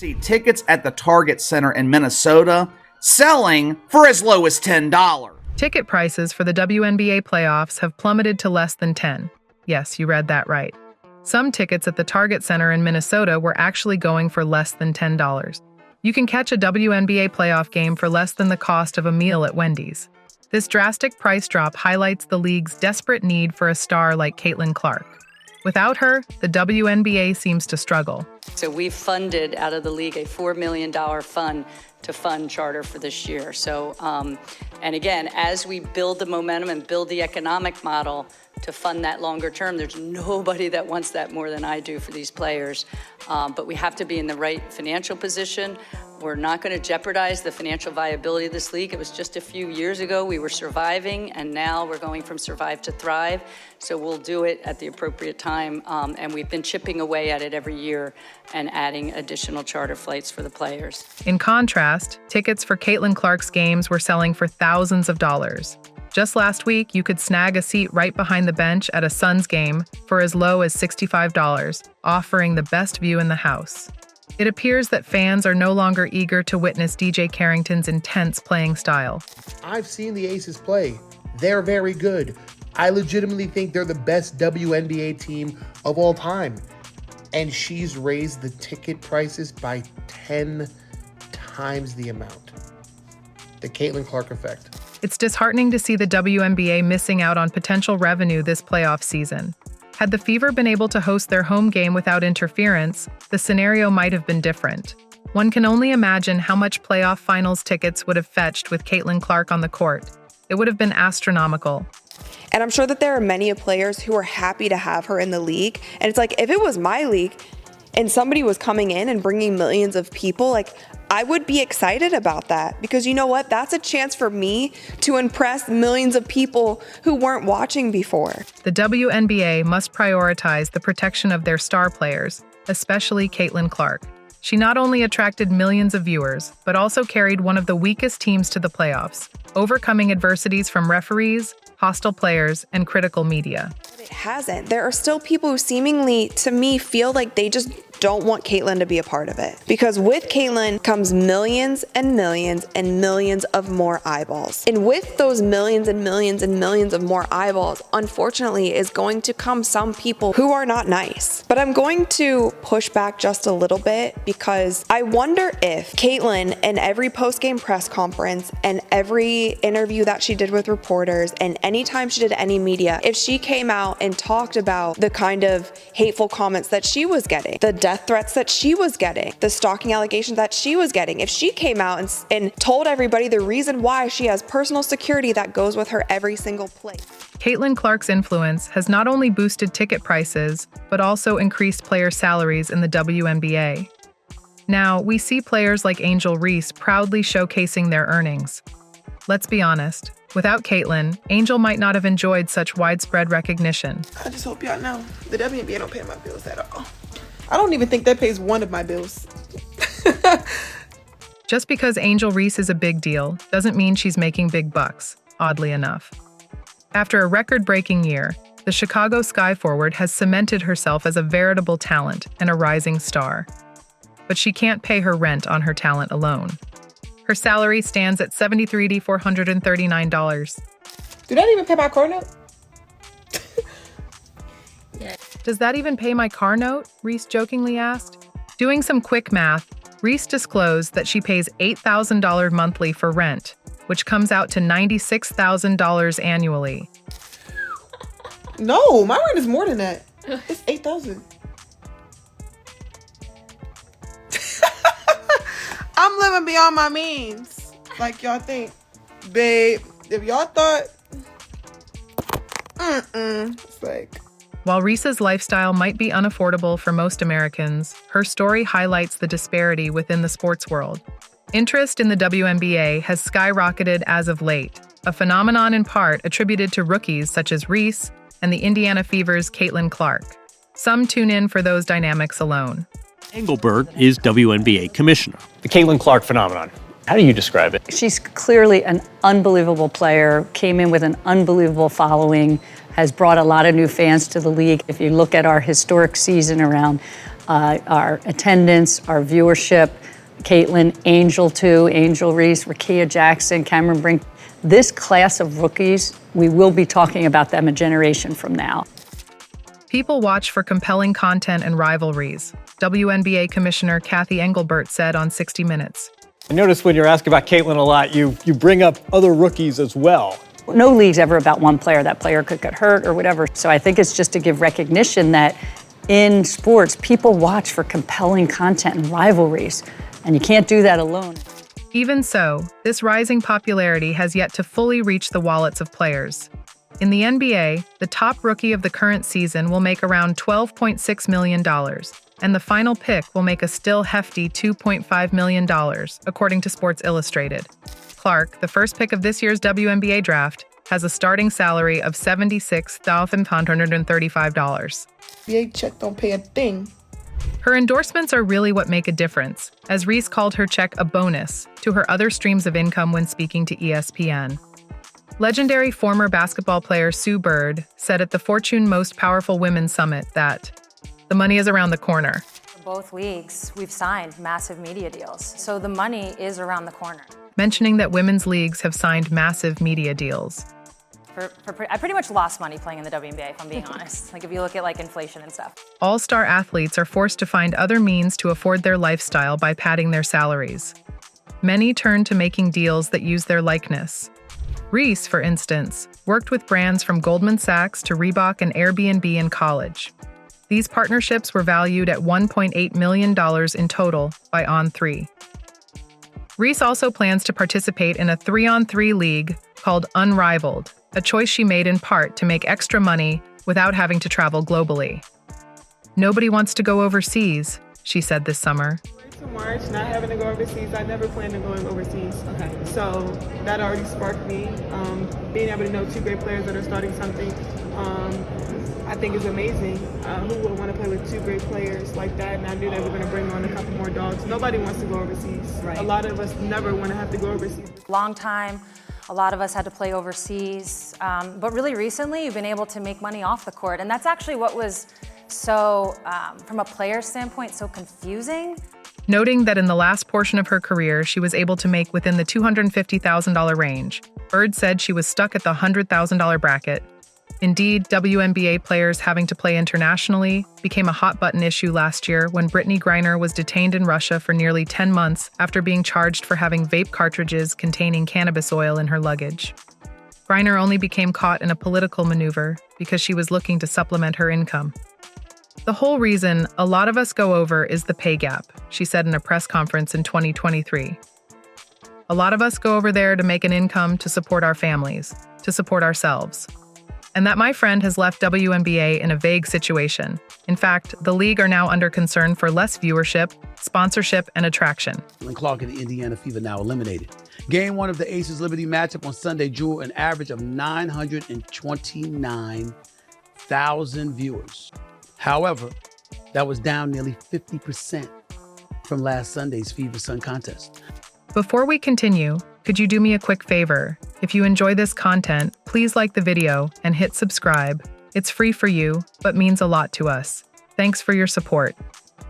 See tickets at the Target Center in Minnesota selling for as low as $10. Ticket prices for the WNBA playoffs have plummeted to less than 10. Yes, you read that right. Some tickets at the Target Center in Minnesota were actually going for less than $10. You can catch a WNBA playoff game for less than the cost of a meal at Wendy's. This drastic price drop highlights the league's desperate need for a star like Caitlin Clark. Without her, the WNBA seems to struggle. So we've funded out of the league a $4 million fund to fund charter for this year. So, and again, as we build the momentum and build the economic model to fund that longer term, there's nobody that wants that more than I do for these players. But we have to be in the right financial position. We're not going to jeopardize the financial viability of this league. It was just a few years ago we were surviving, and now we're going from survive to thrive. So we'll do it at the appropriate time, and we've been chipping away at it every year and adding additional charter flights for the players. In contrast, tickets for Caitlin Clark's games were selling for thousands of dollars. Just last week, you could snag a seat right behind the bench at a Suns game for as low as $65, offering the best view in the house. It appears that fans are no longer eager to witness DJ Carrington's intense playing style. I've seen the Aces play. They're very good. I legitimately think they're the best WNBA team of all time. And she's raised the ticket prices by 10 times the amount. The Caitlin Clark effect. It's disheartening to see the WNBA missing out on potential revenue this playoff season. Had the Fever been able to host their home game without interference, the scenario might have been different. One can only imagine how much playoff finals tickets would have fetched with Caitlin Clark on the court. It would have been astronomical. And I'm sure that there are many players who are happy to have her in the league. And it's like, if it was my league and somebody was coming in and bringing millions of people, like, I would be excited about that, because you know what? That's a chance for me to impress millions of people who weren't watching before. The WNBA must prioritize the protection of their star players, especially Caitlin Clark. She not only attracted millions of viewers, but also carried one of the weakest teams to the playoffs, overcoming adversities from referees, hostile players, and critical media. It hasn't. There are still people who seemingly, to me, feel like they just don't want Caitlin to be a part of it. Because with Caitlin comes millions and millions and millions of more eyeballs. And with those millions and millions and millions of more eyeballs, unfortunately, is going to come some people who are not nice. But I'm going to push back just a little bit, because I wonder if Caitlin, in every post-game press conference and every interview that she did with reporters and anytime she did any media, if she came out and talked about the kind of hateful comments that she was getting, the death threats that she was getting, the stalking allegations that she was getting, if she came out and told everybody the reason why she has personal security that goes with her every single place. Caitlin Clark's influence has not only boosted ticket prices, but also increased player salaries in the WNBA. Now, we see players like Angel Reese proudly showcasing their earnings. Let's be honest, without Caitlin, Angel might not have enjoyed such widespread recognition. I just hope y'all know, the WNBA don't pay my bills at all. I don't even think that pays one of my bills. Just because Angel Reese is a big deal doesn't mean she's making big bucks, oddly enough. After a record-breaking year, the Chicago Sky forward has cemented herself as a veritable talent and a rising star. But she can't pay her rent on her talent alone. Her salary stands at $73,439. Do that even pay my car note? Does that even pay my car note? Reese jokingly asked. Doing some quick math, Reese disclosed that she pays $8,000 monthly for rent, which comes out to $96,000 annually. No, my rent is more than that. It's $8,000. I'm living beyond my means, like y'all think. Babe, if y'all thought, it's like... While Reese's lifestyle might be unaffordable for most Americans, her story highlights the disparity within the sports world. Interest in the WNBA has skyrocketed as of late, a phenomenon in part attributed to rookies such as Reese and the Indiana Fever's Caitlin Clark. Some tune in for those dynamics alone. Engelberg is WNBA commissioner. The Caitlin Clark phenomenon. How do you describe it? She's clearly an unbelievable player, came in with an unbelievable following, has brought a lot of new fans to the league. If you look at our historic season around our attendance, our viewership. Caitlin, Angel too, Angel Reese, Rakia Jackson, Cameron Brink. This class of rookies, we will be talking about them a generation from now. People watch for compelling content and rivalries, WNBA Commissioner Kathy Engelbert said on 60 Minutes. I notice when you're asking about Caitlin a lot, you bring up other rookies as well. No league's ever about one player. That player could get hurt or whatever. So I think it's just to give recognition that in sports, people watch for compelling content and rivalries, and you can't do that alone. Even so, this rising popularity has yet to fully reach the wallets of players. In the NBA, the top rookie of the current season will make around $12.6 million, and the final pick will make a still hefty $2.5 million, according to Sports Illustrated. Clark, the first pick of this year's WNBA draft, has a starting salary of $76,535. NBA check don't pay a thing. Her endorsements are really what make a difference, as Reese called her check a bonus to her other streams of income when speaking to ESPN. Legendary former basketball player Sue Bird said at the Fortune Most Powerful Women Summit that the money is around the corner. For both leagues, we've signed massive media deals, so the money is around the corner. Mentioning that women's leagues have signed massive media deals. I pretty much lost money playing in the WNBA, if I'm being honest. Like if you look at like inflation and stuff. All-star athletes are forced to find other means to afford their lifestyle by padding their salaries. Many turn to making deals that use their likeness. Reese, for instance, worked with brands from Goldman Sachs to Reebok and Airbnb in college. These partnerships were valued at $1.8 million in total by On3. Reese also plans to participate in a 3-on-3 league called Unrivaled, a choice she made in part to make extra money without having to travel globally. Nobody wants to go overseas, she said this summer. To March, not having to go overseas. I never planned on going overseas. Okay. So that already sparked me. Being able to know two great players that are starting something, I think is amazing. Who would want to play with two great players like that? And I knew they were going to bring on a couple more dogs. Nobody wants to go overseas. Right. A lot of us never want to have to go overseas. Long time, a lot of us had to play overseas, but really recently you've been able to make money off the court. And that's actually what was so, from a player standpoint, so confusing. Noting that in the last portion of her career, she was able to make within the $250,000 range, Bird said she was stuck at the $100,000 bracket. Indeed, WNBA players having to play internationally became a hot-button issue last year when Brittany Griner was detained in Russia for nearly 10 months after being charged for having vape cartridges containing cannabis oil in her luggage. Griner only became caught in a political maneuver because she was looking to supplement her income. The whole reason a lot of us go over is the pay gap, she said in a press conference in 2023. A lot of us go over there to make an income to support our families, to support ourselves. And that my friend has left WNBA in a vague situation. In fact, the league are now under concern for less viewership, sponsorship, and attraction. Clark and the Indiana Fever now eliminated. Game 1 of the Aces Liberty matchup on Sunday drew an average of 929,000 viewers. However, that was down nearly 50% from last Sunday's Fever Sun contest. Before we continue, could you do me a quick favor? If you enjoy this content, please like the video and hit subscribe. It's free for you, but means a lot to us. Thanks for your support.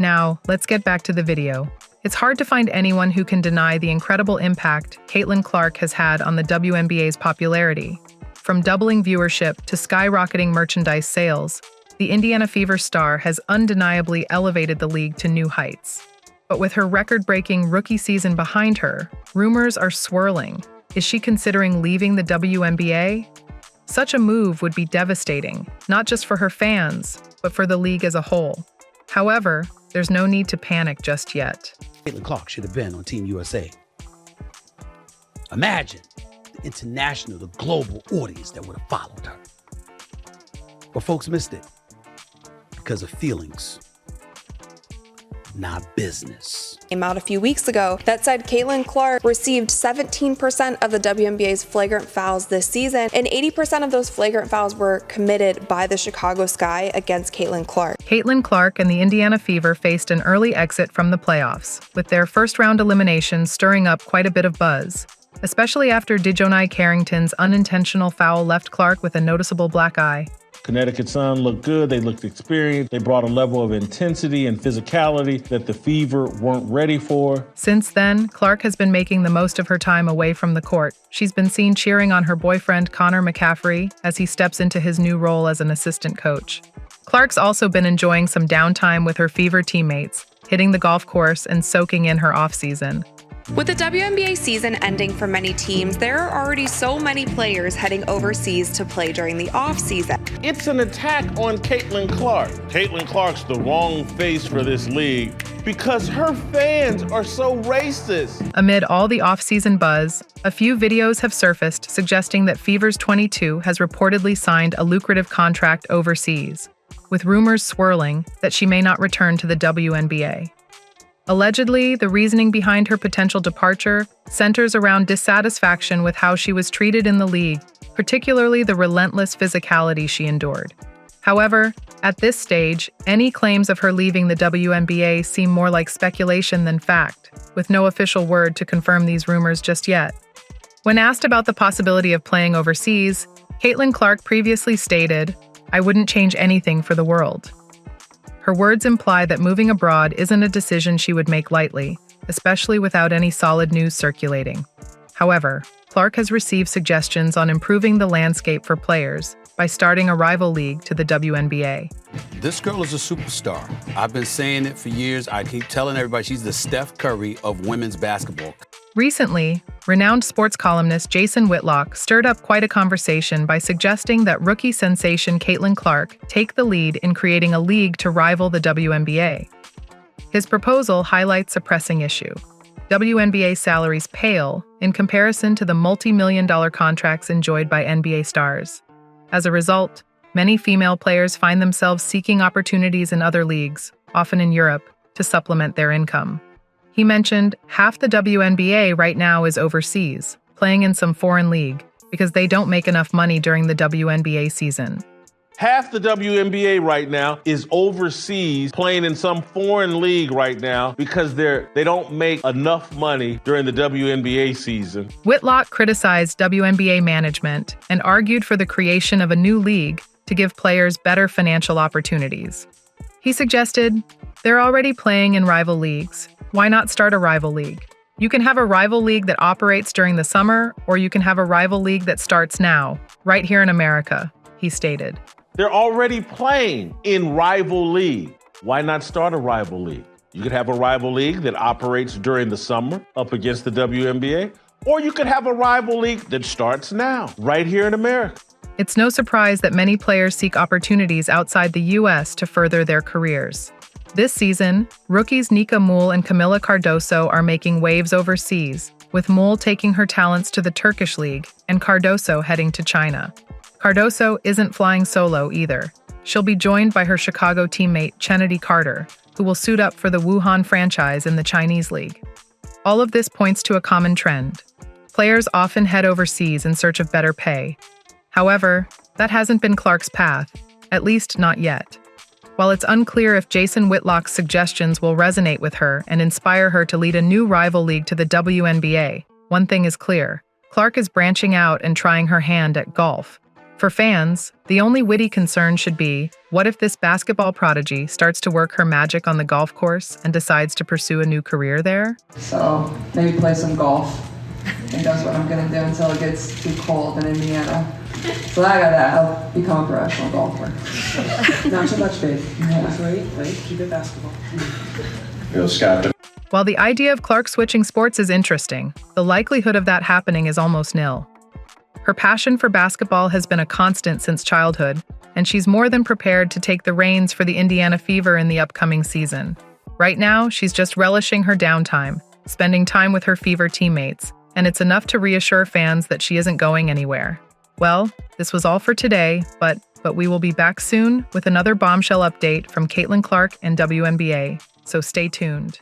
Now, let's get back to the video. It's hard to find anyone who can deny the incredible impact Caitlin Clark has had on the WNBA's popularity. From doubling viewership to skyrocketing merchandise sales, the Indiana Fever star has undeniably elevated the league to new heights. But with her record-breaking rookie season behind her, rumors are swirling. Is she considering leaving the WNBA? Such a move would be devastating, not just for her fans, but for the league as a whole. However, there's no need to panic just yet. Caitlin Clark should have been on Team USA. Imagine the international, the global audience that would have followed her. But folks missed it because of feelings, not business. Came out a few weeks ago that said Caitlin Clark received 17% of the WNBA's flagrant fouls this season, and 80% of those flagrant fouls were committed by the Chicago Sky against Caitlin Clark. Caitlin Clark and the Indiana Fever faced an early exit from the playoffs, with their first-round elimination stirring up quite a bit of buzz, especially after Dejonai Carrington's unintentional foul left Clark with a noticeable black eye. Connecticut Sun looked good. They looked experienced. They brought a level of intensity and physicality that the Fever weren't ready for. Since then, Clark has been making the most of her time away from the court. She's been seen cheering on her boyfriend, Connor McCaffrey, as he steps into his new role as an assistant coach. Clark's also been enjoying some downtime with her Fever teammates, hitting the golf course and soaking in her off-season. With the WNBA season ending for many teams, there are already so many players heading overseas to play during the off-season. It's an attack on Caitlin Clark. Caitlin Clark's the wrong face for this league because her fans are so racist. Amid all the off-season buzz, a few videos have surfaced suggesting that Fever's 22 has reportedly signed a lucrative contract overseas, with rumors swirling that she may not return to the WNBA. Allegedly, the reasoning behind her potential departure centers around dissatisfaction with how she was treated in the league, particularly the relentless physicality she endured. However, at this stage, any claims of her leaving the WNBA seem more like speculation than fact, with no official word to confirm these rumors just yet. When asked about the possibility of playing overseas, Caitlin Clark previously stated, "I wouldn't change anything for the world." Her words imply that moving abroad isn't a decision she would make lightly, especially without any solid news circulating. However, Clark has received suggestions on improving the landscape for players by starting a rival league to the WNBA. This girl is a superstar. I've been saying it for years. I keep telling everybody she's the Steph Curry of women's basketball. Recently, renowned sports columnist Jason Whitlock stirred up quite a conversation by suggesting that rookie sensation Caitlin Clark take the lead in creating a league to rival the WNBA. His proposal highlights a pressing issue. WNBA salaries pale in comparison to the multi-million-dollar contracts enjoyed by NBA stars. As a result, many female players find themselves seeking opportunities in other leagues, often in Europe, to supplement their income. He mentioned half the WNBA right now is overseas, playing in some foreign league, because they don't make enough money during the WNBA season. Half the WNBA right now is overseas playing in some foreign league right now because they don't make enough money during the WNBA season. Whitlock criticized WNBA management and argued for the creation of a new league to give players better financial opportunities. He suggested, "They're already playing in rival leagues. Why not start a rival league? You can have a rival league that operates during the summer, or you can have a rival league that starts now, right here in America," he stated. They're already playing in rival league. Why not start a rival league? You could have a rival league that operates during the summer up against the WNBA, or you could have a rival league that starts now, right here in America. It's no surprise that many players seek opportunities outside the U.S. to further their careers. This season, rookies Nika Moul and Camila Cardoso are making waves overseas, with Moul taking her talents to the Turkish league and Cardoso heading to China. Cardoso isn't flying solo either. She'll be joined by her Chicago teammate Chennedy Carter, who will suit up for the Wuhan franchise in the Chinese league. All of this points to a common trend. Players often head overseas in search of better pay. However, that hasn't been Clark's path, at least not yet. While it's unclear if Jason Whitlock's suggestions will resonate with her and inspire her to lead a new rival league to the WNBA, one thing is clear: Clark is branching out and trying her hand at golf. For fans, the only witty concern should be, what if this basketball prodigy starts to work her magic on the golf course and decides to pursue a new career there? So maybe play some golf. I think that's what I'm going to do until it gets too cold in Indiana. So I got that. I'll become a professional golfer. Not too much, babe. Wait, keep it basketball. Yo, Scott. While the idea of Clark switching sports is interesting, the likelihood of that happening is almost nil. Her passion for basketball has been a constant since childhood, and she's more than prepared to take the reins for the Indiana Fever in the upcoming season. Right now, she's just relishing her downtime, spending time with her Fever teammates, and it's enough to reassure fans that she isn't going anywhere. Well, this was all for today, but we will be back soon with another bombshell update from Caitlin Clark and WNBA, so stay tuned.